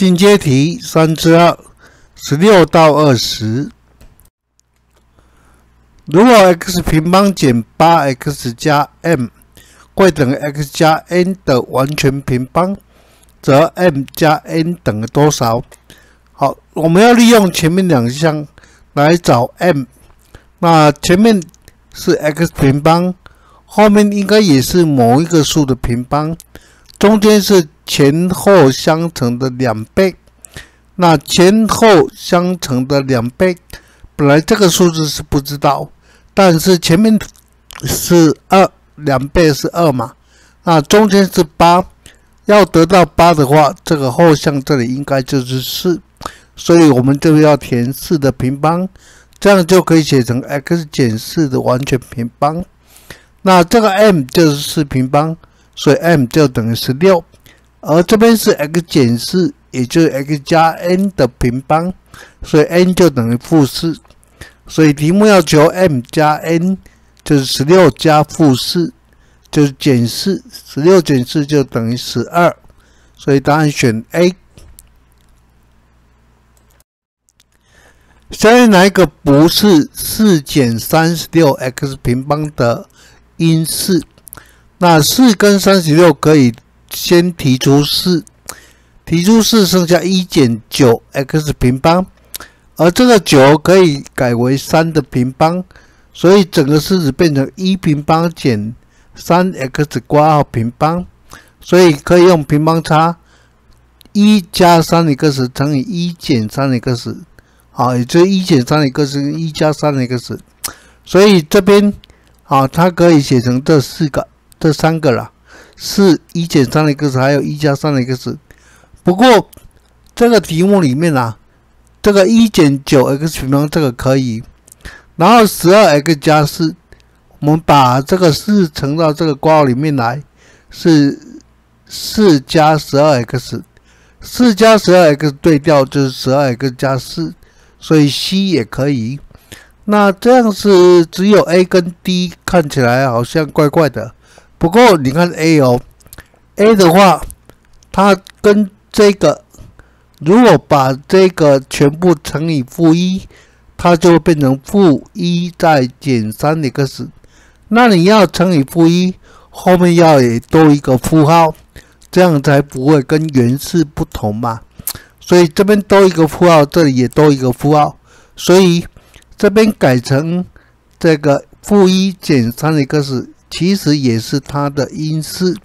进阶题3之2 16到20。如果 x 平方减 8x 加 m 会等于 x 加 n 的完全平方，则 m 加 n 等于多少？好，我们要利用前面两项来找 m。那前面是 x 平方，后面应该也是某一个数的平方，中间是前后相乘的2倍。那前后相乘的2倍，本来这个数字是不知道，但是前面是2倍是2嘛，那中间是8，要得到8的话，这个后项这里应该就是4，所以我们就要填4的平方，这样就可以写成 x 减4的完全平方。那这个 m 就是4平方，所以 m 就等于16，而这边是 x 减4，也就是 x 加 n 的平方，所以 n 就等于-4。所以题目要求 m 加 n 就是16加-4，就是减4，16减4就等于12，所以答案选 A。下列哪一个不是4减36x 平方的因式？那4跟36可以先提出4，提出4剩下1减 9x 平方，而这个9可以改为3的平方，所以整个式子变成1平方减 3x 括号平方，所以可以用平方差1加 3x 乘以1减 3x， 好，也就是1减 3x 跟1加 3x， 所以这边它可以写成这3个啦，4 1减 3x 还有1加 3x。不过这个题目里面这个1减 9x 平方这个可以，然后 12x 加4，我们把这个4乘到这个括号里面来，是4加 12x， 4加 12x 对调就是 12x 加4，所以 C 也可以。那这样是只有 A 跟 D 看起来好像怪怪的，不过你看 A A 的话，它跟这个如果把这个全部乘以-1，它就会变成-1再减 3x。那你要乘以-1，后面要也多一个负号，这样才不会跟原式不同嘛。所以这边多一个负号，这里也多一个负号，所以这边改成这个-1减 3x， 其实也是它的因式。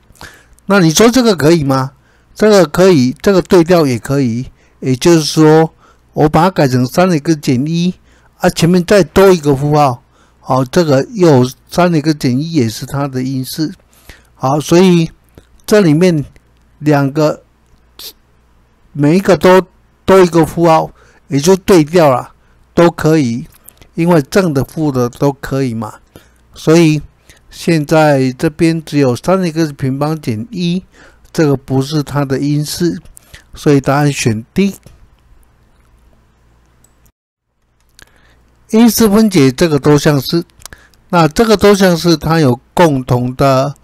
那你说这个可以吗？这个可以，这个对调也可以。也就是说，我把它改成 3x 减1，前面再多一个负号，好，这个又 3x 减1也是它的因式。好，所以这里面两个每一个都多一个负号，也就对调了，都可以，因为正的负的都可以嘛。所以现在这边只有 3x 平方减1，这个不是它的因式，所以答案选 D。因式分解这个多项式，那这个多项式它有共同的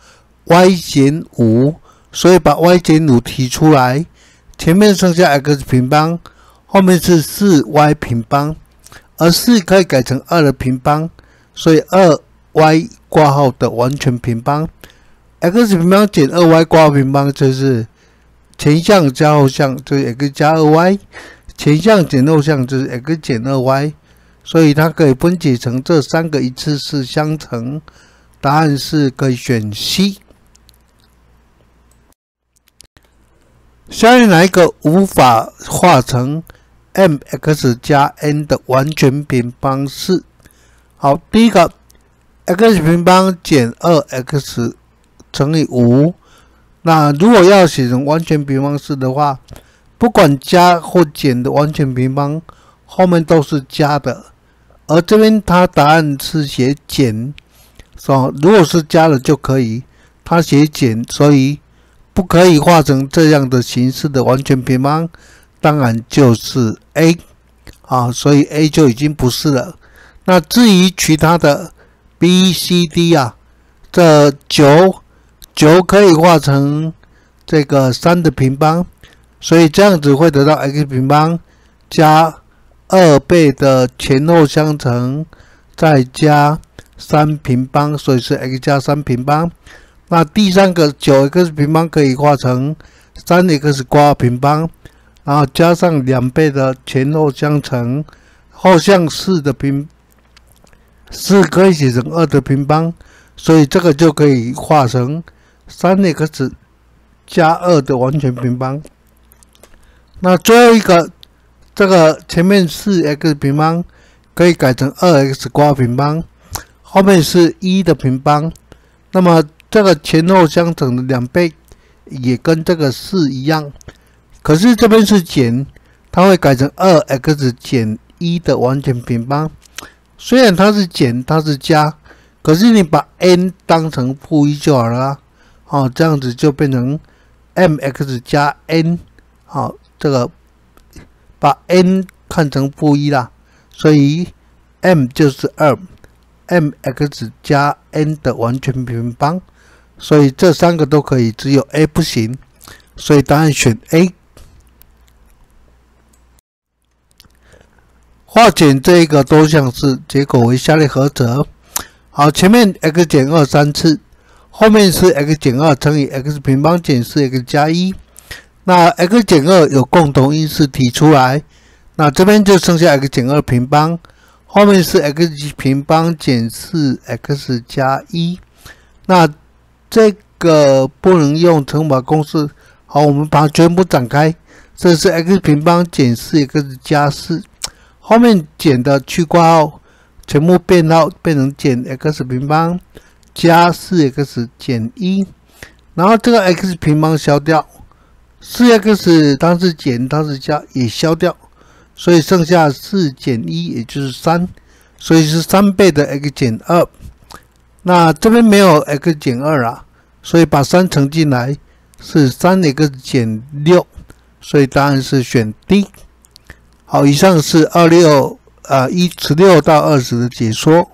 y 减5，所以把 y 减5提出来，前面剩下 x 平方，后面是 4y 平方，而4可以改成2的平方，所以 2y 括号的完全平方。x 平方减 2y 括号平方就是前项加后项，就是 x 加 2y， 前项减后项就是 x 减 2y， 所以它可以分解成这3个一次式相乘，答案是可以选 C。下列哪一个无法化成 mx 加 n 的完全平方式？好，第一个 x 平方减 2x 乘以5，那如果要写成完全平方式的话，不管加或减的完全平方后面都是加的，而这边它答案是写减，如果是加了就可以，它写减，所以不可以化成这样的形式的完全平方，当然就是 A 所以 A 就已经不是了。那至于其他的 B、C、D 这9可以化成这个3的平方，所以这样子会得到 x 平方加2倍的前后相乘，再加3平方，所以是 x 加3平方。那第三个 9x 平方可以化成 3x 括号平方，然后加上2倍的前后相乘，后项4的平4可以写成2的平方，所以这个就可以化成 3x 加2的完全平方。那最后一个，这个前面 4x 平方可以改成 2x 括号平方，后面是1的平方。那么这个前后相乘的2倍也跟这个4一样，可是这边是减，它会改成 2x 减1的完全平方。虽然它是减，它是加，可是你把 n 当成负1就好了啊。这样子就变成 mx 加 n， 好，这个把 n 看成负1啦，所以 m 就是2，mx 加 n 的完全平方。所以这3个都可以，只有 A 不行，所以答案选 A。化简这一个多项式，结果为下列何者？好，前面 x 减2 3次，后面是 x 减2乘以 x 平方减 4x 加1。那 x 减2有共同因式提出来，那这边就剩下 x 减2平方，后面是 x 平方减 4x 加1。那这个不能用乘法公式，好，我们把它全部展开。这是 x 平方减 4x 加4，后面减的去括号，全部变号变成减 x 平方加 4x 减1，然后这个 x 平方消掉，4x 它是减它是加也消掉，所以剩下4减1也就是3，所以是3倍的 x 减2。那这边没有 x 减2啦，所以把3乘进来是 3x 减6，所以答案是选 D。好，以上是16到20的解说。